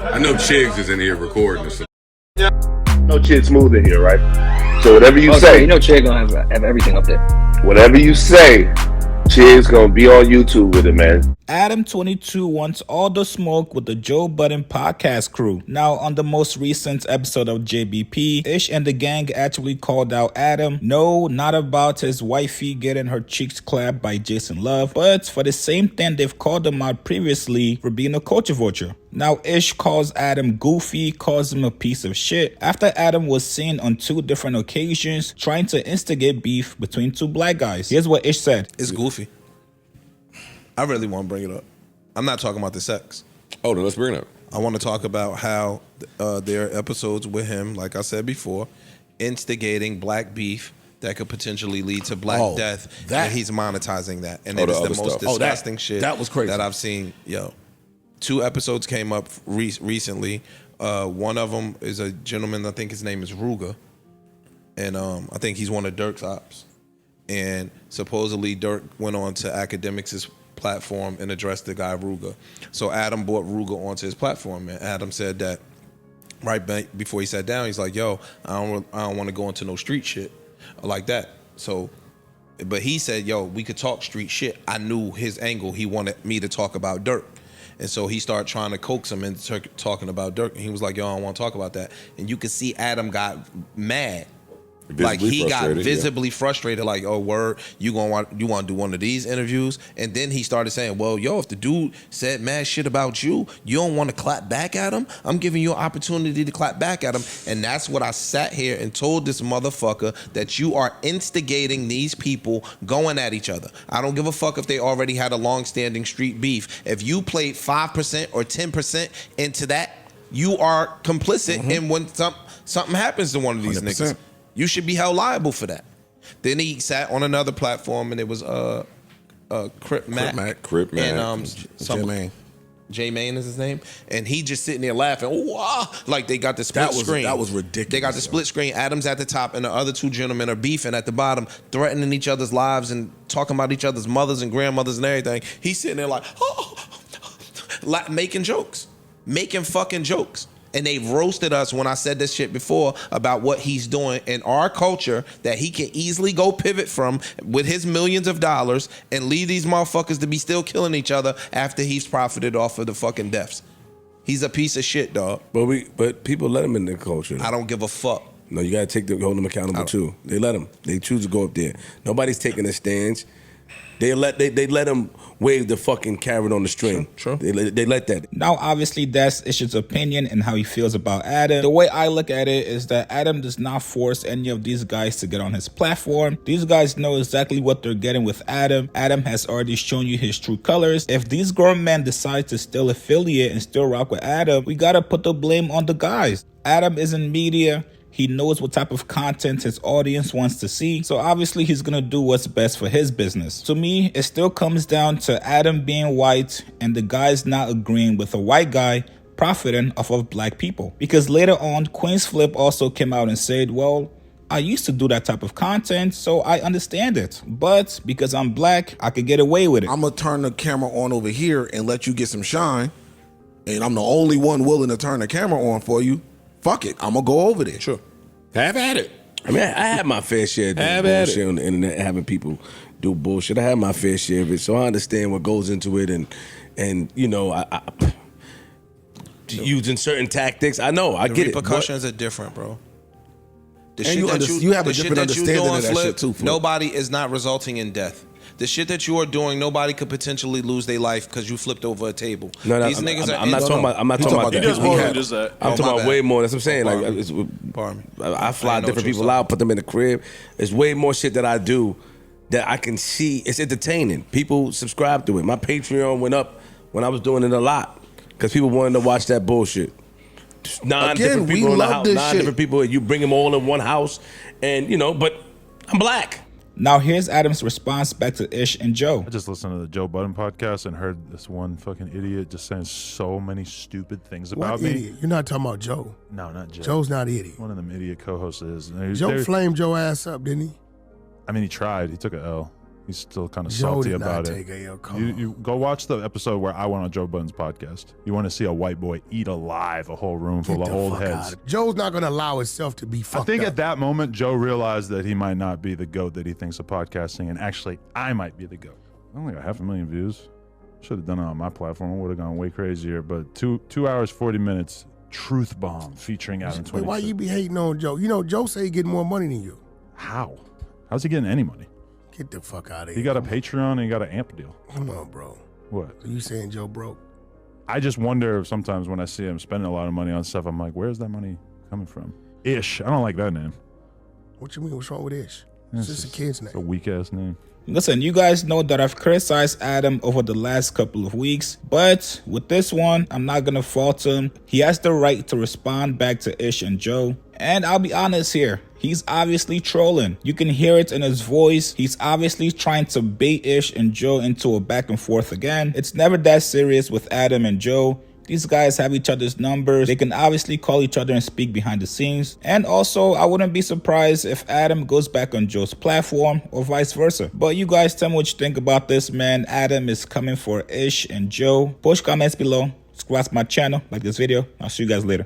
I know Chiggs is in here recording this. No Chid Smooth in here, right? So whatever you say, so you know Chid gonna have everything up there. Whatever you say, Chid's gonna be on YouTube with it, man. Adam22 wants all the smoke with the Joe Budden podcast crew. Now, on the most recent episode of JBP, Ish and the gang actually called out Adam. No, not about his wifey getting her cheeks clapped by Jason Love, but for the same thing they've called him out previously for being a culture vulture. Now, Ish calls Adam goofy, calls him a piece of shit, after Adam was seen on 2 different occasions trying to instigate beef between 2 black guys. Here's what Ish said. It's goofy. I really want to bring it up. I'm not talking about the sex. Oh, then let's bring it up. I want to talk about how there are episodes with him, like I said before, instigating black beef that could potentially lead to black death, and he's monetizing that. And it is the most disgusting shit that was crazy. that I've seen. 2 episodes came up recently. One of them is a gentleman, I think his name is Ruger, and I think he's one of Dirk's ops. And supposedly Dirk went on to Academics' platform and addressed the guy Ruger. So Adam brought Ruger onto his platform, and Adam said that right before he sat down, he's like, "Yo, I don't want to go into no street shit like that." So, but he said, "Yo, we could talk street shit." I knew his angle. He wanted me to talk about Dirk. And so he started trying to coax him into talking about Dirk. And he was like, "Yo, I don't want to talk about that." And you could see Adam got mad. Like he got visibly frustrated, like, "Oh, word, you want to do one of these interviews?" And then he started saying, "Well, yo, if the dude said mad shit about you, you don't want to clap back at him? I'm giving you an opportunity to clap back at him." And that's what I sat here and told this motherfucker, that you are instigating these people going at each other. I don't give a fuck if they already had a long-standing street beef. If you played 5% or 10% into that, you are complicit in when something happens to one of these 100%. Niggas. You should be held liable for that. Then he sat on another platform, and it was Crip Mac. And J-Main is his name. And he just sitting there laughing. Wow. Like they got the split screen. That was ridiculous. They got the split screen. Adam's at the top, and the other 2 gentlemen are beefing at the bottom, threatening each other's lives and talking about each other's mothers and grandmothers and everything. He's sitting there like, like making jokes. Making fucking jokes. And they roasted us when I said this shit before about what he's doing in our culture that he can easily go pivot from with his millions of dollars and leave these motherfuckers to be still killing each other after he's profited off of the fucking deaths. He's a piece of shit, dog. But people let him in their culture. I don't give a fuck. No, you gotta hold them accountable too. They let them. They choose to go up there. Nobody's taking a stance. They let him wave the fucking carrot on the string. True. They let that. Now, obviously, that's Ish's opinion and how he feels about Adam. The way I look at it is that Adam does not force any of these guys to get on his platform. These guys know exactly what they're getting with Adam. Adam has already shown you his true colors. If these grown men decide to still affiliate and still rock with Adam, we gotta put the blame on the guys. Adam is in media. He knows what type of content his audience wants to see, so obviously he's gonna do what's best for his business. To me, it still comes down to Adam being white and the guys not agreeing with a white guy profiting off of black people. Because later on, Queen's Flip also came out and said, "Well, I used to do that type of content, so I understand it. But because I'm black, I could get away with it. I'm gonna turn the camera on over here and let you get some shine, and I'm the only one willing to turn the camera on for you. Fuck it, I'm gonna go over there." Sure. Have at it. I mean, I had my fair share of bullshit on the internet, having people do bullshit. I had my fair share of it, so I understand what goes into it, and you know, I using certain tactics. I know, I get it. The repercussions are different, bro. You have a different understanding of that shit too. Nobody is not resulting in death. The shit that you are doing, nobody could potentially lose their life because you flipped over a table. No, these niggas I'm not talking about. I'm not talking about that. I'm talking about way more. That's what I'm saying. I fly different people out, put them in the crib. There's way more shit that I do that I can see. It's entertaining. People subscribe to it. My Patreon went up when I was doing it a lot because people wanted to watch that bullshit. Different people in the house. 9 different people. You bring them all in one house, and you know. But I'm black. Now here's Adam's response back to Ish and Joe. I just listened to the Joe Budden podcast and heard this one fucking idiot just saying so many stupid things about me. Idiot? You're not talking about Joe. No, not Joe. Joe's not an idiot. One of them idiot co-hosts is. Joe flamed Joe ass up, didn't he? I mean, he tried. He took an L. He's still kind of Joe salty did not about take it. a L. Come on. You go watch the episode where I went on Joe Budden's podcast. You want to see a white boy eat alive a whole room full Get of the old fuck heads. out of- Joe's not going to allow himself to be fucked I think up. at that moment, Joe realized that he might not be the GOAT that he thinks of podcasting, and actually, I might be the GOAT. I only got 500,000 views. Should have done it on my platform. I would have gone way crazier. But 2 hours, 40 minutes, Truth Bomb featuring Adam Wait, 26. why you be hating on Joe? You know, Joe say he get more money than you. How? How's he getting any money? Get the fuck out of here. He got a Patreon and he got an AMP deal. Come on, bro. What? So you saying Joe broke? I just wonder sometimes when I see him spending a lot of money on stuff, I'm like, where's that money coming from? Ish. I don't like that name. What you mean? What's wrong with Ish? It's just a kid's name. It's a weak ass name. Listen, you guys know that I've criticized Adam over the last couple of weeks, but with this one, I'm not gonna fault him. He has the right to respond back to Ish and Joe. And I'll be honest here, he's obviously trolling. You can hear it in his voice. He's obviously trying to bait Ish and Joe into a back and forth again. It's never that serious with Adam and Joe. These guys have each other's numbers. They can obviously call each other and speak behind the scenes. And also, I wouldn't be surprised if Adam goes back on Joe's platform or vice versa. But you guys tell me what you think about this, man. Adam is coming for Ish and Joe. Post comments below. Subscribe to my channel. Like this video. I'll see you guys later.